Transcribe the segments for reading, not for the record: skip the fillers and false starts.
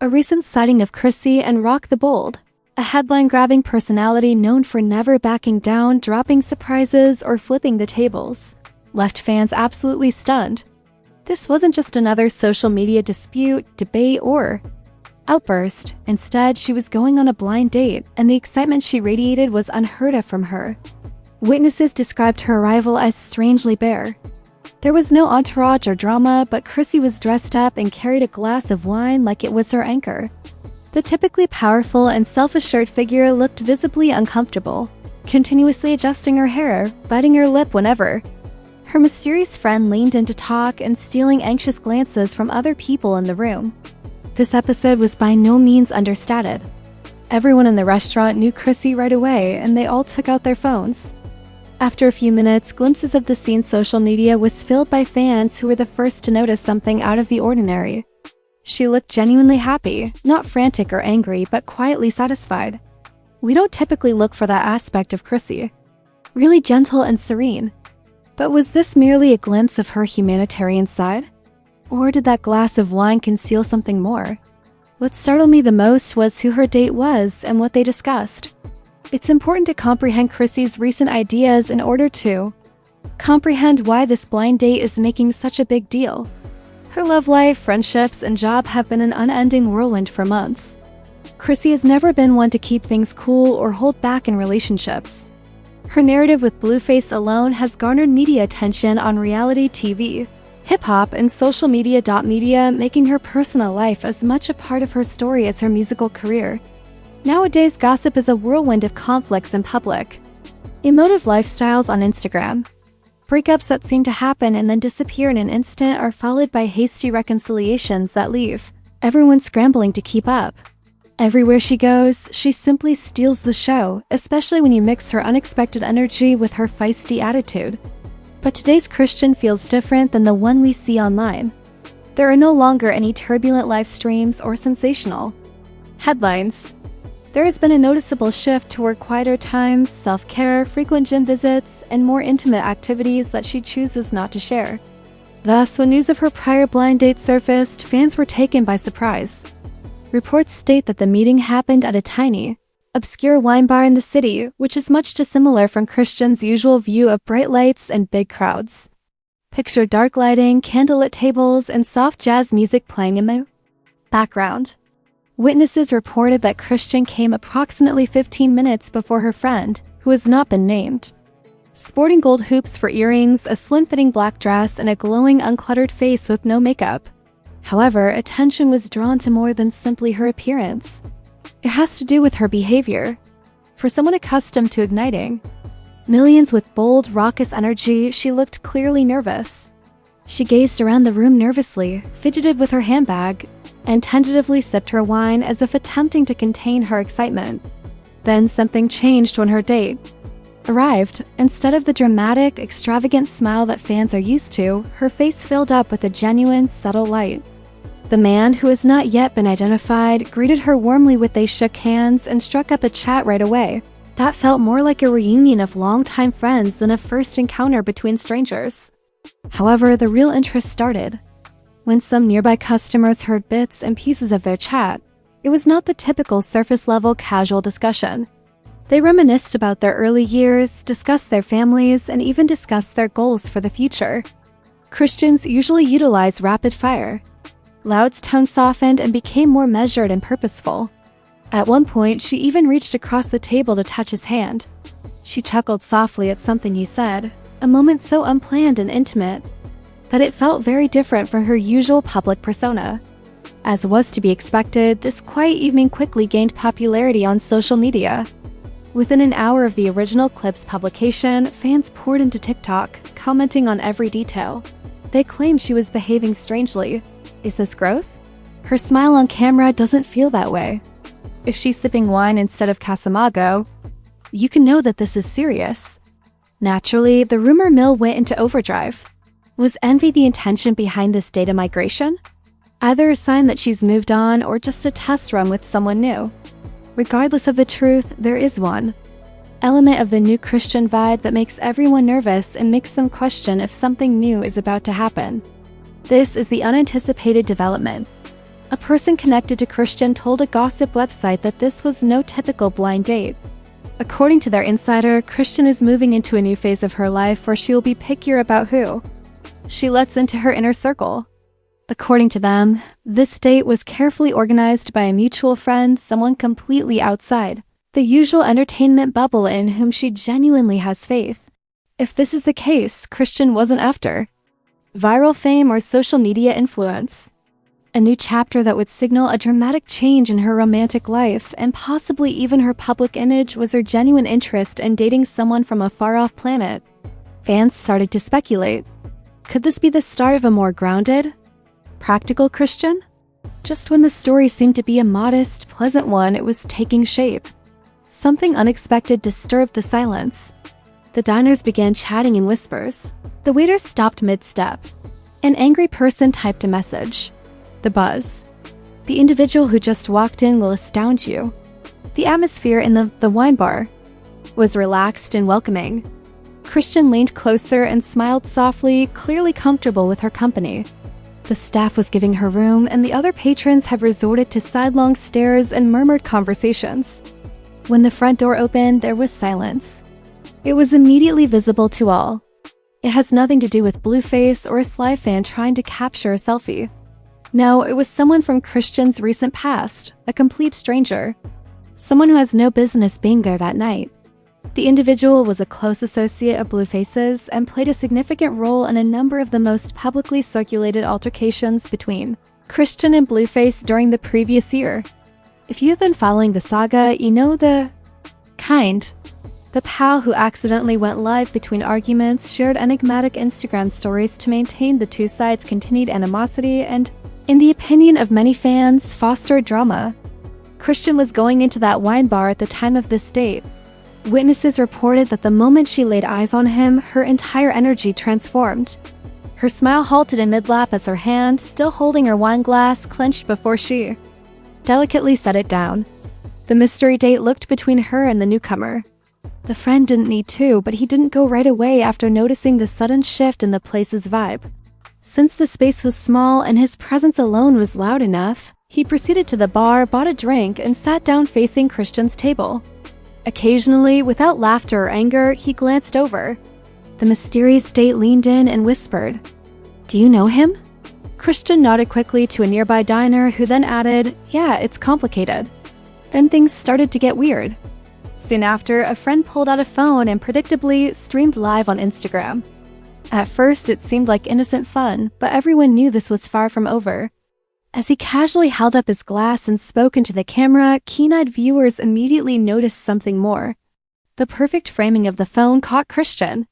A recent sighting of Chrissy and Rock the Bold, a headline-grabbing personality known for never backing down, dropping surprises, or flipping the tables, left fans absolutely stunned. This wasn't just another social media dispute, debate, or outburst. Instead, she was going on a blind date, and the excitement she radiated was unheard of from her. Witnesses described her arrival as strangely bare. There was no entourage or drama, but Chrissy was dressed up and carried a glass of wine like it was her anchor. The typically powerful and self-assured figure looked visibly uncomfortable, continuously adjusting her hair, biting her lip whenever. Her mysterious friend leaned in to talk and stealing anxious glances from other people in the room. This episode was by no means understated. Everyone in the restaurant knew Chrissy right away, and they all took out their phones. After a few minutes, glimpses of the scene's social media was filled by fans who were the first to notice something out of the ordinary. She looked genuinely happy, not frantic or angry, but quietly satisfied. We don't typically look for that aspect of Chrissy. Really gentle and serene. But was this merely a glimpse of her humanitarian side? Or did that glass of wine conceal something more? What startled me the most was who her date was and what they discussed. It's important to comprehend Chrissy's recent ideas in order to comprehend why this blind date is making such a big deal. Her love life, friendships, and job have been an unending whirlwind for months. Chrissy has never been one to keep things cool or hold back in relationships. Her narrative with Blueface alone has garnered media attention on reality TV, hip-hop, and social media, making her personal life as much a part of her story as her musical career. Nowadays, gossip is a whirlwind of conflicts in public. Emotive lifestyles on Instagram. Breakups that seem to happen and then disappear in an instant are followed by hasty reconciliations that leave everyone scrambling to keep up. Everywhere she goes, she simply steals the show, especially when you mix her unexpected energy with her feisty attitude. But today's Chrisean feels different than the one we see online. There are no longer any turbulent live streams or sensational headlines. There has been a noticeable shift toward quieter times, self-care, frequent gym visits, and more intimate activities that she chooses not to share. Thus, when news of her prior blind date surfaced, fans were taken by surprise. Reports state that the meeting happened at a tiny, obscure wine bar in the city, which is much dissimilar from Chrisean's usual view of bright lights and big crowds. Picture dark lighting, candlelit tables, and soft jazz music playing in the background. Witnesses reported that Chrisean came approximately 15 minutes before her friend, who has not been named. Sporting gold hoops for earrings, a slim-fitting black dress, and a glowing, uncluttered face with no makeup. However, attention was drawn to more than simply her appearance. It has to do with her behavior. For someone accustomed to igniting millions with bold, raucous energy, she looked clearly nervous. She gazed around the room nervously, fidgeted with her handbag, and tentatively sipped her wine as if attempting to contain her excitement. Then something changed when her date arrived. Instead of the dramatic, extravagant smile that fans are used to, her face filled up with a genuine, subtle light. The man, who has not yet been identified, greeted her warmly with they shook hands and struck up a chat right away. That felt more like a reunion of longtime friends than a first encounter between strangers. However, the real interest started when some nearby customers heard bits and pieces of their chat. It was not the typical surface-level casual discussion. They reminisced about their early years, discussed their families, and even discussed their goals for the future. Chriseans usually utilize rapid fire. Loud's tone softened and became more measured and purposeful. At one point, she even reached across the table to touch his hand. She chuckled softly at something he said, a moment so unplanned and intimate that it felt very different from her usual public persona. As was to be expected, this quiet evening quickly gained popularity on social media. Within an hour of the original clip's publication, fans poured into TikTok, commenting on every detail. They claimed she was behaving strangely. Is this growth? Her smile on camera doesn't feel that way. If she's sipping wine instead of Casamago, you can know that this is serious. Naturally, the rumor mill went into overdrive. Was envy the intention behind this data migration? Either a sign that she's moved on or just a test run with someone new. Regardless of the truth, there is one element of the new Chrisean vibe that makes everyone nervous and makes them question if something new is about to happen. This is the unanticipated development. A person connected to Chrisean told a gossip website that this was no typical blind date. According to their insider, Chrisean is moving into a new phase of her life where she will be pickier about who she lets into her inner circle. According to them, this date was carefully organized by a mutual friend, someone completely outside the usual entertainment bubble in whom she genuinely has faith. If this is the case, Chrisean wasn't after viral fame or social media influence. A new chapter that would signal a dramatic change in her romantic life and possibly even her public image was her genuine interest in dating someone from a far-off planet. Fans started to speculate. Could this be the start of a more grounded, practical Chrisean? Just when the story seemed to be a modest, pleasant one, it was taking shape. Something unexpected disturbed the silence. The diners began chatting in whispers. The waiter stopped mid-step. An angry person typed a message. The buzz. The individual who just walked in will astound you. The atmosphere in the wine bar was relaxed and welcoming. Chrisean leaned closer and smiled softly, clearly comfortable with her company. The staff was giving her room, and the other patrons had resorted to sidelong stares and murmured conversations. When the front door opened, there was silence. It was immediately visible to all. It has nothing to do with Blueface or a Sly fan trying to capture a selfie. No, it was someone from Chrisean's recent past, a complete stranger. Someone who has no business being there that night. The individual was a close associate of Blueface's and played a significant role in a number of the most publicly circulated altercations between Chrisean and Blueface during the previous year. If you have been following the saga, you know the kind. The pal who accidentally went live between arguments shared enigmatic Instagram stories to maintain the two sides' continued animosity and, in the opinion of many fans, fostered drama. Chrisean was going into that wine bar at the time of this date. Witnesses reported that the moment she laid eyes on him, her entire energy transformed. Her smile halted in mid-lap as her hand, still holding her wine glass, clenched before she delicately set it down. The mystery date looked between her and the newcomer. The friend didn't need to, but he didn't go right away after noticing the sudden shift in the place's vibe. Since the space was small and his presence alone was loud enough, he proceeded to the bar, bought a drink, and sat down facing Chrisean's table. Occasionally, without laughter or anger, he glanced over. The mysterious date leaned in and whispered, "Do you know him?" Chrisean nodded quickly to a nearby diner, who then added, "Yeah, it's complicated." Then things started to get weird. Soon after, a friend pulled out a phone and predictably streamed live on Instagram. At first, it seemed like innocent fun, but everyone knew this was far from over. As he casually held up his glass and spoke into the camera, keen-eyed viewers immediately noticed something more. The perfect framing of the phone caught Chrisean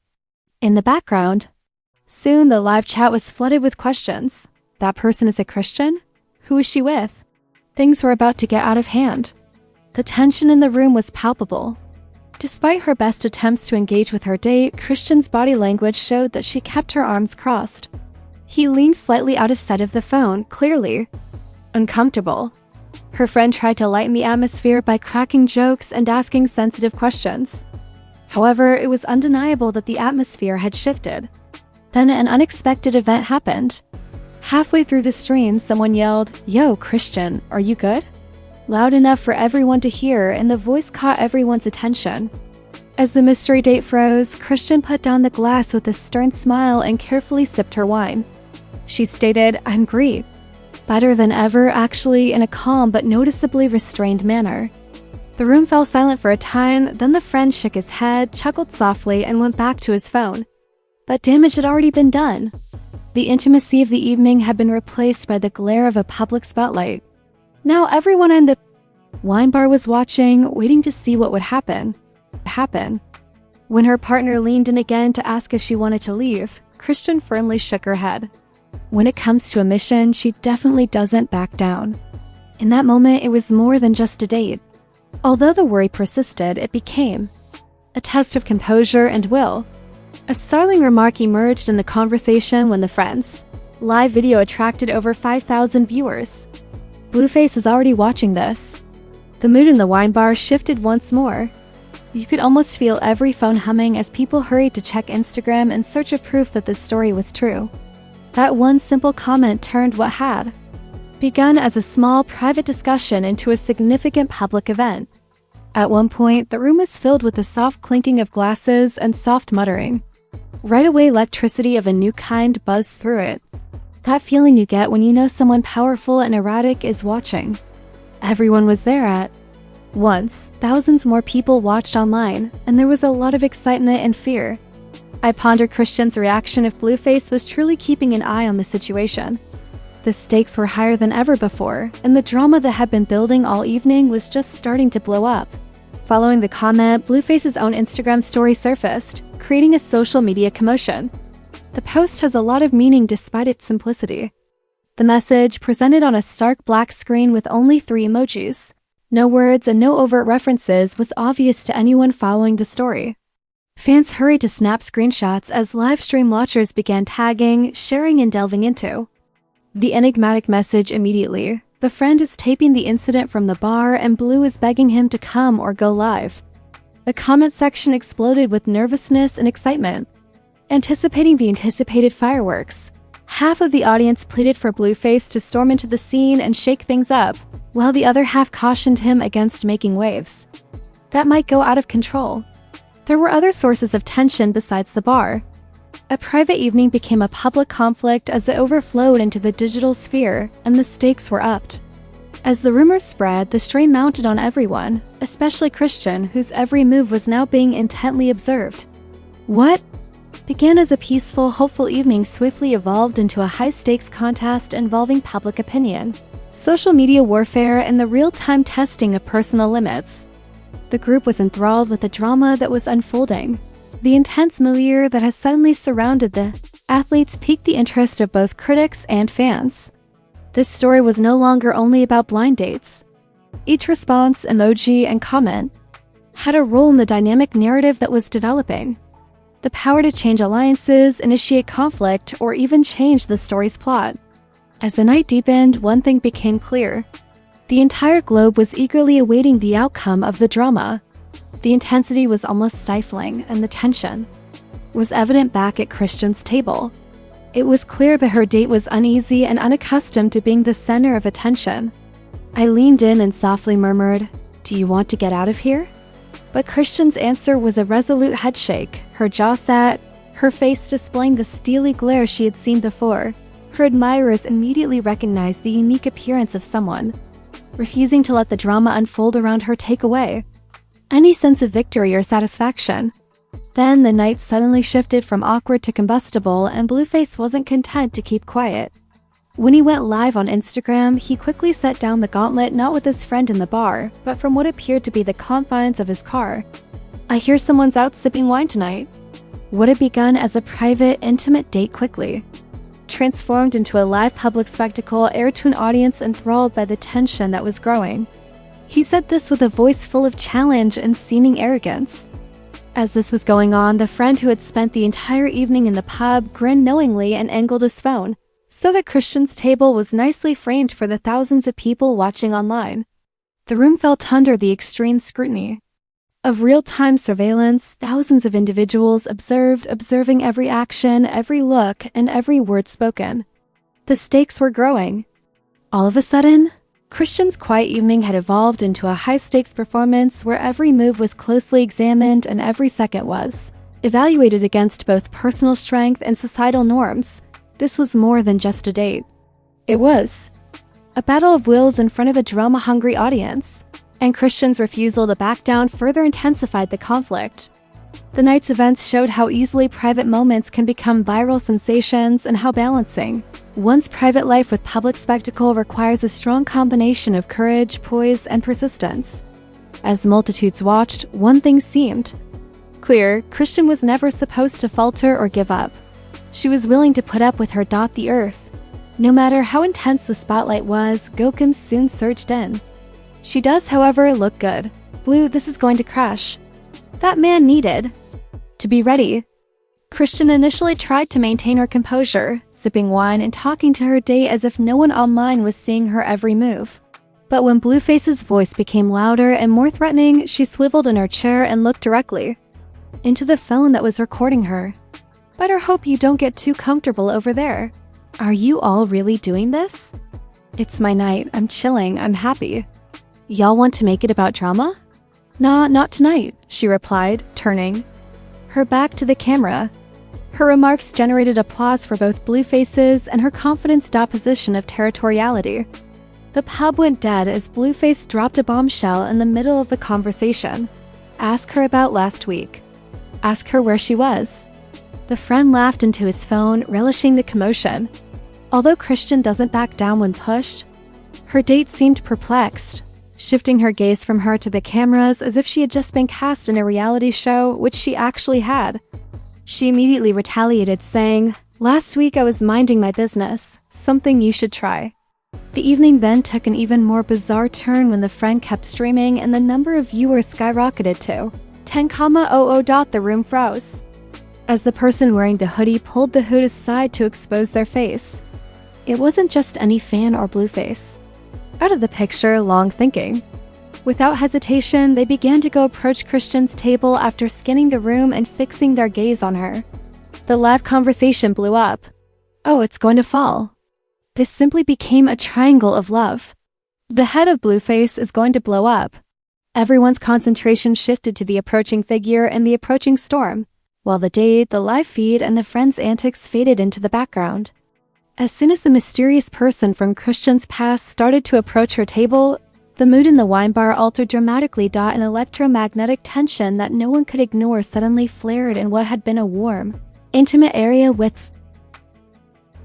in the background. Soon, the live chat was flooded with questions. That person is a Chrisean? Who is she with? Things were about to get out of hand. The tension in the room was palpable. Despite her best attempts to engage with her date, Chrisean's body language showed that she kept her arms crossed. He leaned slightly out of sight of the phone, clearly uncomfortable. Her friend tried to lighten the atmosphere by cracking jokes and asking sensitive questions. However, it was undeniable that the atmosphere had shifted. Then an unexpected event happened. Halfway through the stream, someone yelled, "Yo, Chrisean, are you good?" Loud enough for everyone to hear, and the voice caught everyone's attention. As the mystery date froze, Chrisean put down the glass with a stern smile and carefully sipped her wine. She stated, "I'm great. Better than ever, actually," in a calm but noticeably restrained manner. The room fell silent for a time, then the friend shook his head, chuckled softly, and went back to his phone. But damage had already been done. The intimacy of the evening had been replaced by the glare of a public spotlight. Now everyone in the wine bar was watching, waiting to see what would happen. When her partner leaned in again to ask if she wanted to leave, Chrisean firmly shook her head. When it comes to a mission, she definitely doesn't back down. In that moment, it was more than just a date. Although the worry persisted, it became a test of composure and will. A startling remark emerged in the conversation when the friends' live video attracted over 5,000 viewers. Blueface is already watching this. The mood in the wine bar shifted once more. You could almost feel every phone humming as people hurried to check Instagram in search of proof that this story was true. That one simple comment turned what had begun as a small private discussion into a significant public event. At one point, the room was filled with the soft clinking of glasses and soft muttering. Right away, electricity of a new kind buzzed through it. That feeling you get when you know someone powerful and erratic is watching. Everyone was there at once. Thousands more people watched online, and there was a lot of excitement and fear. I pondered Chrisean's reaction if Blueface was truly keeping an eye on the situation. The stakes were higher than ever before, and the drama that had been building all evening was just starting to blow up. Following the comment, Blueface's own Instagram story surfaced, creating a social media commotion. The post has a lot of meaning despite its simplicity. The message, presented on a stark black screen with only 3 emojis, no words and no overt references, was obvious to anyone following the story. Fans hurried to snap screenshots as live stream watchers began tagging, sharing, and delving into the enigmatic message immediately. The friend is taping the incident from the bar and Blue is begging him to come or go live. The comment section exploded with nervousness and excitement, anticipating the anticipated fireworks. Half of the audience pleaded for Blueface to storm into the scene and shake things up, while the other half cautioned him against making waves that might go out of control. There were other sources of tension besides the bar. A private evening became a public conflict as it overflowed into the digital sphere, and the stakes were upped. As the rumors spread, the strain mounted on everyone, especially Chrisean, whose every move was now being intently observed. What began as a peaceful, hopeful evening swiftly evolved into a high-stakes contest involving public opinion, social media warfare, and the real-time testing of personal limits. The group was enthralled with the drama that was unfolding. The intense milieu that has suddenly surrounded the athletes piqued the interest of both critics and fans. This story was no longer only about blind dates. Each response, emoji, and comment had a role in the dynamic narrative that was developing. The power to change alliances, initiate conflict, or even change the story's plot. As the night deepened, one thing became clear. The entire globe was eagerly awaiting the outcome of the drama. The intensity was almost stifling, and the tension was evident back at Chrisean's table. It was clear that her date was uneasy and unaccustomed to being the center of attention. I leaned in and softly murmured, "Do you want to get out of here?" But Chrisean's answer was a resolute headshake. Her jaw sat, her face displaying the steely glare she had seen before. Her admirers immediately recognized the unique appearance of someone refusing to let the drama unfold around her take away any sense of victory or satisfaction. Then the night suddenly shifted from awkward to combustible, and Blueface wasn't content to keep quiet. When he went live on Instagram, he quickly set down the gauntlet, not with his friend in the bar, but from what appeared to be the confines of his car. "I hear someone's out sipping wine tonight." What had begun as a private, intimate date quickly transformed into a live public spectacle aired to an audience enthralled by the tension that was growing. He said this with a voice full of challenge and seeming arrogance. As this was going on, the friend who had spent the entire evening in the pub grinned knowingly and angled his phone, so that Chrisean's table was nicely framed for the thousands of people watching online. The room felt under the extreme scrutiny of real-time surveillance. Thousands of individuals observing every action, every look, and every word spoken. The stakes were growing. All of a sudden, Chrisean's quiet evening had evolved into a high-stakes performance where every move was closely examined and every second was evaluated against both personal strength and societal norms. This was more than just a date. It was a battle of wills in front of a drama-hungry audience, and Chrisean's refusal to back down further intensified the conflict. The night's events showed how easily private moments can become viral sensations and how balancing one's private life with public spectacle requires a strong combination of courage, poise, and persistence. As the multitudes watched, one thing seemed clear: Chrisean was never supposed to falter or give up. She was willing to put up with her the earth. No matter how intense the spotlight was, Gokum soon surged in. She does, however, look good. Blue, this is going to crash. That man needed to be ready. Chrisean initially tried to maintain her composure, sipping wine and talking to her date as if no one online was seeing her every move. But when Blueface's voice became louder and more threatening, she swiveled in her chair and looked directly into the phone that was recording her. "Better hope you don't get too comfortable over there. Are you all really doing this?" It's my night. I'm chilling. I'm happy. Y'all want to make it about drama? Nah, not tonight, she replied, turning her back to the camera. Her remarks generated applause for both Blueface's and her confident opposition of territoriality. The pub went dead as Blueface dropped a bombshell in the middle of the conversation. Ask her about last week. Ask her where she was. The friend laughed into his phone, relishing the commotion. Although Chrisean doesn't back down when pushed, her date seemed perplexed, shifting her gaze from her to the cameras as if she had just been cast in a reality show, which she actually had. She immediately retaliated, saying, "Last week I was minding my business, something you should try." The evening then took an even more bizarre turn when the friend kept streaming and the number of viewers skyrocketed to 10,000. The room froze as the person wearing the hoodie pulled the hood aside to expose their face. It wasn't just any fan or Blueface. Out of the picture, long thinking. Without hesitation, they began to go approach Chrisean's table after scanning the room and fixing their gaze on her. The live conversation blew up. Oh, it's going to fall. This simply became a triangle of love. The head of Blueface is going to blow up. Everyone's concentration shifted to the approaching figure and the approaching storm, while the date, the live feed, and the friend's antics faded into the background. As soon as the mysterious person from Chrisean's past started to approach her table, the mood in the wine bar altered dramatically. An electromagnetic tension that no one could ignore suddenly flared in what had been a warm, intimate area with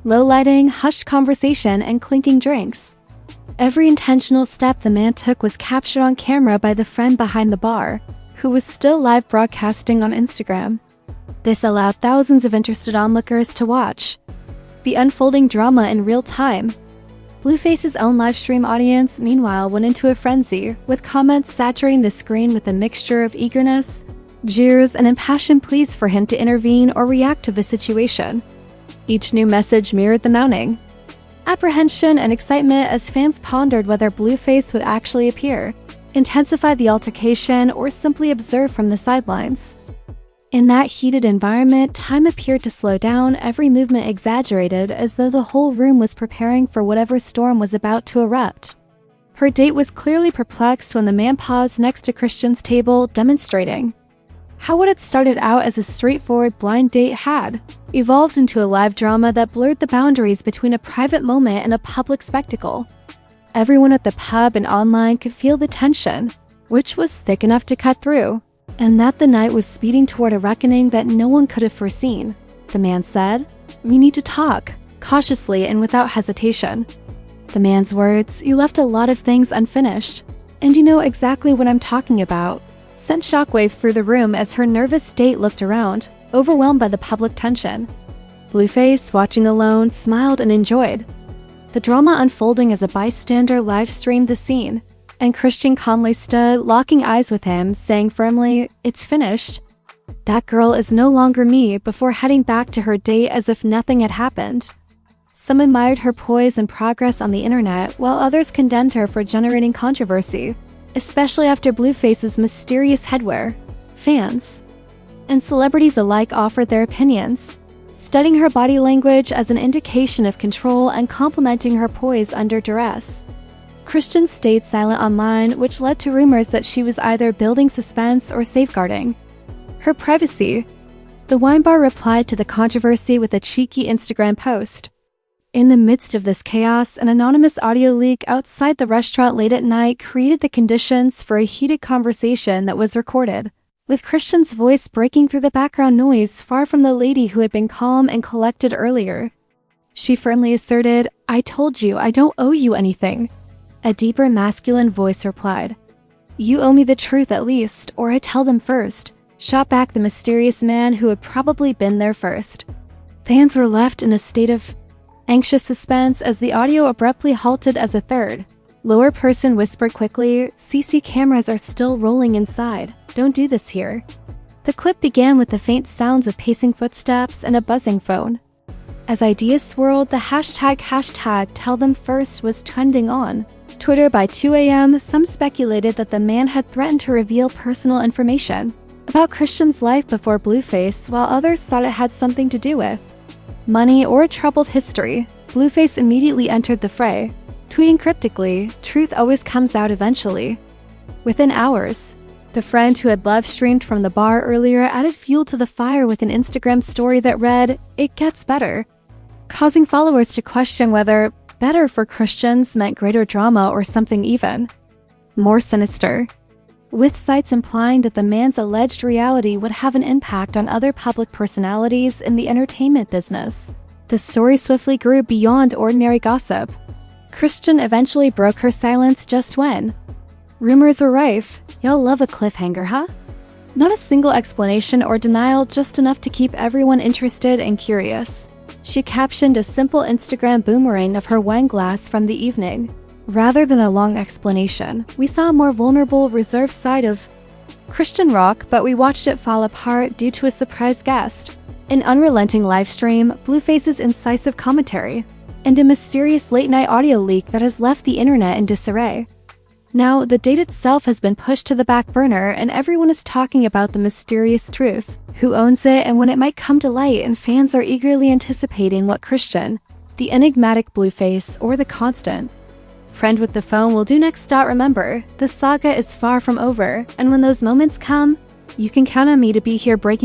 low lighting, hushed conversation, and clinking drinks. Every intentional step the man took was captured on camera by the friend behind the bar, who was still live broadcasting on Instagram. This allowed thousands of interested onlookers to watch the unfolding drama in real time. Blueface's own livestream audience, meanwhile, went into a frenzy, with comments saturating the screen with a mixture of eagerness, jeers, and impassioned pleas for him to intervene or react to the situation. Each new message mirrored the mounting apprehension and excitement as fans pondered whether Blueface would actually appear, intensify the altercation, or simply observe from the sidelines. In that heated environment, time appeared to slow down, every movement exaggerated, as though the whole room was preparing for whatever storm was about to erupt. Her date was clearly perplexed when the man paused next to Chrisean's table, demonstrating how what had started out as a straightforward blind date had evolved into a live drama that blurred the boundaries between a private moment and a public spectacle. Everyone at the pub and online could feel the tension, which was thick enough to cut through, and that the night was speeding toward a reckoning that no one could have foreseen. The man said, "We need to talk," cautiously and without hesitation. The man's words, "You left a lot of things unfinished, and you know exactly what I'm talking about," sent shockwaves through the room as her nervous date looked around, overwhelmed by the public tension. Blueface, watching alone, smiled and enjoyed the drama unfolding as a bystander live-streamed the scene, and Chrisean calmly stood, locking eyes with him, saying firmly, "It's finished. That girl is no longer me," before heading back to her date as if nothing had happened. Some admired her poise and progress on the internet, while others condemned her for generating controversy, especially after Blueface's mysterious headwear. Fans and celebrities alike offered their opinions, studying her body language as an indication of control and complimenting her poise under duress. Chrisean stayed silent online, which led to rumors that she was either building suspense or safeguarding her privacy. The wine bar replied to the controversy with a cheeky Instagram post. In the midst of this chaos, an anonymous audio leak outside the restaurant late at night created the conditions for a heated conversation that was recorded, with Chrisean's voice breaking through the background noise far from the lady who had been calm and collected earlier. She firmly asserted, "I told you, I don't owe you anything." A deeper masculine voice replied, "You owe me the truth at least, or I tell them first," shot back the mysterious man who had probably been there first. Fans were left in a state of anxious suspense as the audio abruptly halted as a third, lower person whispered quickly, "CC cameras are still rolling inside. Don't do this here." The clip began with the faint sounds of pacing footsteps and a buzzing phone. As ideas swirled, the hashtag tell them first was trending on Twitter by 2 a.m. Some speculated that the man had threatened to reveal personal information about Chrisean's life before Blueface, while others thought it had something to do with money or a troubled history. Blueface immediately entered the fray. Tweeting cryptically, truth always comes out eventually. Within hours, the friend who had live streamed from the bar earlier added fuel to the fire with an Instagram story that read, "It gets better," causing followers to question whether better for Christians meant greater drama or something even more sinister, with sites implying that the man's alleged reality would have an impact on other public personalities in the entertainment business. The story swiftly grew beyond ordinary gossip. Chrisean eventually broke her silence just when rumors were rife. "Y'all love a cliffhanger, huh?" Not a single explanation or denial, just enough to keep everyone interested and curious. She captioned a simple Instagram boomerang of her wine glass from the evening. Rather than a long explanation, we saw a more vulnerable, reserved side of Chrisean Rock, but we watched it fall apart due to a surprise guest, an unrelenting livestream, Blueface's incisive commentary, and a mysterious late-night audio leak that has left the internet in disarray. Now, the date itself has been pushed to the back burner, and everyone is talking about the mysterious truth, who owns it and when it might come to light, and fans are eagerly anticipating what Chrisean, the enigmatic Blueface, or the constant friend with the phone will do next. Remember, the saga is far from over, and when those moments come, you can count on me to be here breaking